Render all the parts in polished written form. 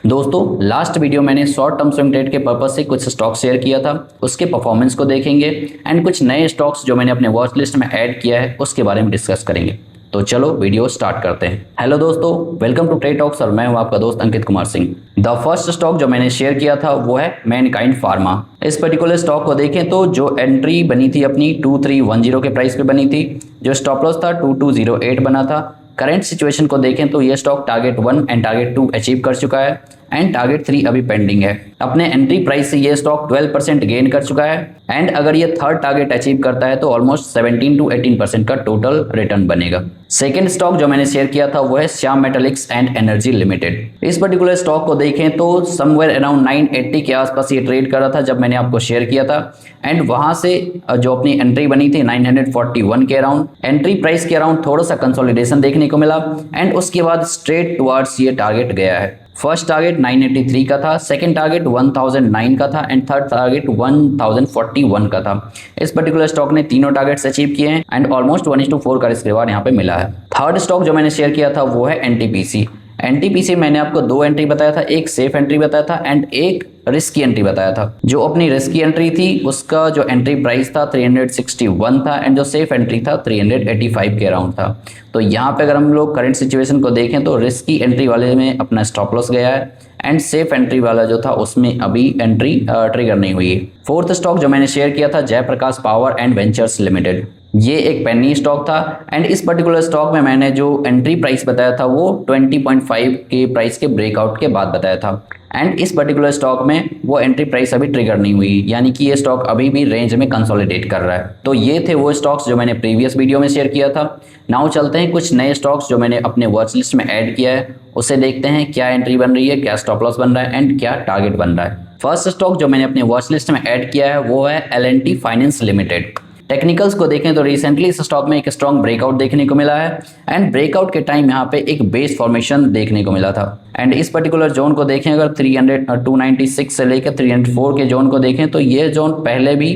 दोस्तों last video मैंने short term swing trade के पर्पज से कुछ स्टॉक शेयर किया था, उसके परफॉर्मेंस को देखेंगे एंड कुछ नए स्टॉक्स जो मैंने अपने वॉच लिस्ट में ऐड किया है उसके बारे में डिस्कस करेंगे। तो चलो वीडियो स्टार्ट करते हैं। हेलो दोस्तों, वेलकम टू ट्रेड टॉक्स और मैं हूं आपका दोस्त Ankit Kumar Singh. The first stock जो मैंने शेयर किया था वो है मैनकाइंड फार्मा। इस पर्टिकुलर स्टॉक को देखें तो जो एंट्री बनी थी अपनी 2310 के प्राइस पे बनी थी, जो स्टॉप लॉस था 2208 बना था। करंट सिचुएशन को देखें तो ये stock target 1 and target 2 achieve कर चुका है एंड टारगेट 3 अभी पेंडिंग है। अपने एंट्री प्राइस से ये स्टॉक 12% गेन कर चुका है एंड अगर ये थर्ड टारगेट अचीव करता है तो ऑलमोस्ट 17 to 18% का टोटल रिटर्न बनेगा। सेकेंड स्टॉक जो मैंने शेयर किया था वो है Shyam metallics and energy limited. इस पर्टिकुलर स्टॉक को देखें तो समवेयर अराउंड 980 के आसपास ये ट्रेड कर रहा था जब मैंने आपको शेयर किया था एंड वहां से जो अपनी एंट्री बनी थी 941 के अराउंड, एंट्री प्राइस के अराउंड थोड़ा सा कंसोलिडेशन देखने को मिला एंड उसके बाद स्ट्रेट टुवर्ड्स ये टारगेट गया है। फर्स्ट टारगेट 983 का था, सेकंड टारगेट 1009 का था एंड थर्ड टारगेट 1041 का था। इस पर्टिकुलर स्टॉक ने तीनों टारगेट्स अचीव किए हैं एंड ऑलमोस्ट 1:4 का रिस्क रिवार्ड यहाँ पे मिला है। थर्ड स्टॉक जो मैंने शेयर किया था वो है एनटीपीसी। एनटीपीसी मैंने आपको दो एंट्री बताया था, एक सेफ एंट्री बताया था एंड एक रिस्की एंट्री बताया था। जो अपनी रिस्की एंट्री थी उसका जो एंट्री प्राइस था 361 था एंड जो सेफ एंट्री था 385 के अराउंड था। तो यहाँ पे अगर हम लोग करंट सिचुएशन को देखें तो रिस्की एंट्री वाले में अपना स्टॉप लॉस गया है एंड सेफ एंट्री वाला जो था उसमें अभी एंट्री ट्रिगर नहीं हुई है। फोर्थ स्टॉक जो मैंने शेयर किया था Jaiprakash power and ventures limited. ये एक पेनी स्टॉक था एंड इस पर्टिकुलर स्टॉक में मैंने जो एंट्री प्राइस बताया था वो 20.5 के प्राइस के ब्रेकआउट के बाद बताया था एंड इस पर्टिकुलर स्टॉक में वो एंट्री प्राइस अभी ट्रिगर नहीं हुई, यानी कि ये स्टॉक अभी भी रेंज में कंसोलिडेट कर रहा है। तो ये थे वो स्टॉक्स जो मैंने प्रीवियस वीडियो में शेयर किया था। नाउ चलते हैं कुछ नए स्टॉक्स जो मैंने अपने वॉच लिस्ट में ऐड किया है, उसे देखते हैं क्या एंट्री बन रही है, क्या स्टॉप लॉस बन रहा है एंड क्या टारगेट बन रहा है। फर्स्ट स्टॉक जो मैंने अपने वॉच लिस्ट में ऐड किया है वो है L&T फाइनेंस लिमिटेड। टेक्निकल्स को देखें तो रिसेंटली इस स्टॉक में एक स्ट्रॉन्ग ब्रेकआउट देखने को मिला है एंड ब्रेकआउट के टाइम यहाँ पे एक बेस फॉर्मेशन देखने को मिला था एंड इस पर्टिकुलर जोन को देखें अगर 296 से लेकर 304 के जोन को देखें तो ये जोन पहले भी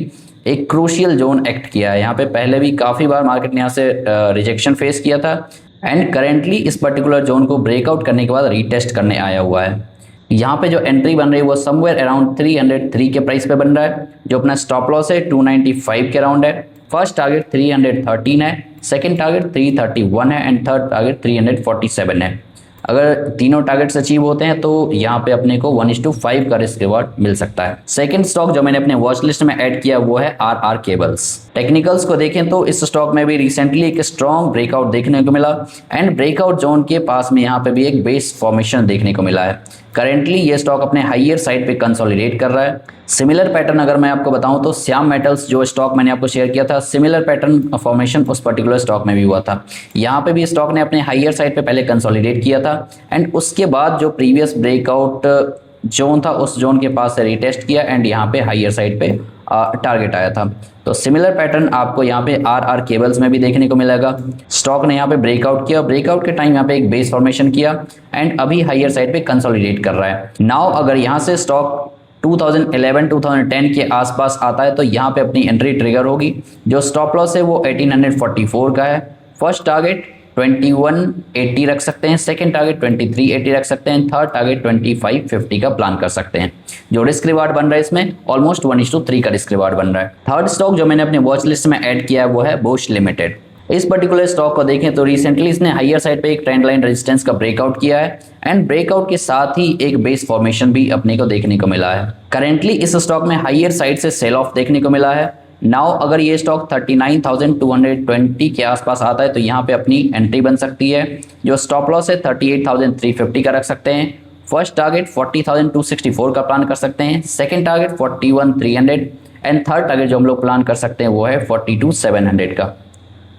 एक क्रूशियल जोन एक्ट किया है। यहाँ पे पहले भी काफ़ी बार मार्केट ने यहाँ से रिजेक्शन फेस किया था एंड करेंटली इस पर्टिकुलर जोन को ब्रेकआउट करने के बाद रीटेस्ट करने आया हुआ है। यहाँ पे जो एंट्री बन रही है वो समवेयर अराउंड 303 के प्राइस पे बन रहा है। जो अपना स्टॉप लॉस है 295 के अराउंड है। फर्स्ट टारगेट 313 है, सेकंड टारगेट 331 है एंड थर्ड टारगेट 347 है। अगर तीनों टारगेट्स अचीव होते हैं तो यहाँ पे अपने को 1:5 का रिस्क रिवार्ड मिल सकता है। सेकंड स्टॉक जो मैंने अपने वॉच लिस्ट में ऐड किया वो है RR केबल्स। टेक्निकल्स को देखें तो इस स्टॉक में भी रिसेंटली एक स्ट्रॉन्ग ब्रेकआउट देखने को मिला एंड ब्रेकआउट जोन के पास में यहाँ पे भी एक बेस फॉर्मेशन देखने को मिला है। करेंटली ये स्टॉक अपने हाइयर साइड पे कंसोलिडेट कर रहा है। सिमिलर पैटर्न अगर मैं आपको बताऊं तो श्याम मेटल्स जो स्टॉक मैंने आपको शेयर किया था, सिमिलर पैटर्न फॉर्मेशन उस पर्टिकुलर स्टॉक में भी हुआ था। यहाँ पे भी स्टॉक ने अपने हाइयर साइड पे पहले कंसोलिडेट किया था एंड उसके बाद जो प्रीवियस ब्रेकआउट जोन था उस जोन के पास से रीटेस्ट किया एंड यहाँ पे हाइयर साइड पे टारगेट आया था। तो सिमिलर पैटर्न आपको यहाँ पे RR केबल्स में भी देखने को मिलेगा। स्टॉक ने यहाँ पे ब्रेकआउट किया, ब्रेकआउट के टाइम यहाँ पे एक बेस फॉर्मेशन किया एंड अभी हाइयर साइड पे कंसोलिडेट कर रहा है। नाउ अगर यहाँ से स्टॉक 2011-2010 के आसपास आता है तो यहाँ पे अपनी एंट्री ट्रिगर होगी। जो स्टॉप लॉस है वो 1844 का है। फर्स्ट टारगेट 2180 रख सकते हैं, सेकंड टारगेट 2380 रख सकते हैं, थर्ड टारगेट 2550 का प्लान कर सकते हैं। जो रिस्क रिवार्ड बन रहा है इसमें ऑलमोस्ट 1:3 का रिस्क रिवार्ड बन रहा है। थर्ड स्टॉक जो मैंने अपने वॉच लिस्ट में ऐड किया है वो है बोश लिमिटेड। इस पर्टिकुलर स्टॉक को देखें तो रिसेंटली इसने हाइयर साइड पे एक ट्रेंड लाइन रेजिस्टेंस का ब्रेकआउट किया है एंड ब्रेकआउट के साथ ही एक बेस फॉर्मेशन भी अपने को देखने को मिला है। करेंटली इस स्टॉक में हाइयर साइड से सेल ऑफ देखने को मिला है। नाउ अगर ये स्टॉक 39,220 के आसपास आता है तो यहाँ पे अपनी एंट्री बन सकती है। जो स्टॉप लॉस है 38,350 का रख सकते हैं। फर्स्ट टारगेट 40,264 का प्लान कर सकते हैं, second target 41,300 and third target जो हम लोग प्लान कर सकते हैं वो है 42,700 का।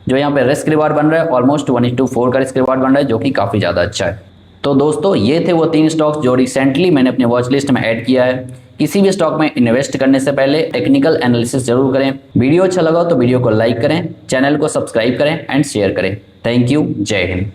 जो यहाँ पे रिस्क रिवार्ड बन रहा है ऑलमोस्ट 1:4 का रिस्क रिवार्ड बन रहा है जो कि काफ़ी ज़्यादा अच्छा है। तो दोस्तों ये थे वो तीन स्टॉक्स जो रिसेंटली मैंने अपने वॉच लिस्ट में ऐड किया है। किसी भी स्टॉक में इन्वेस्ट करने से पहले टेक्निकल एनालिसिस जरूर करें। वीडियो अच्छा लगा तो वीडियो को लाइक करें, चैनल को सब्सक्राइब करें एंड शेयर करें। थैंक यू, जय हिंद।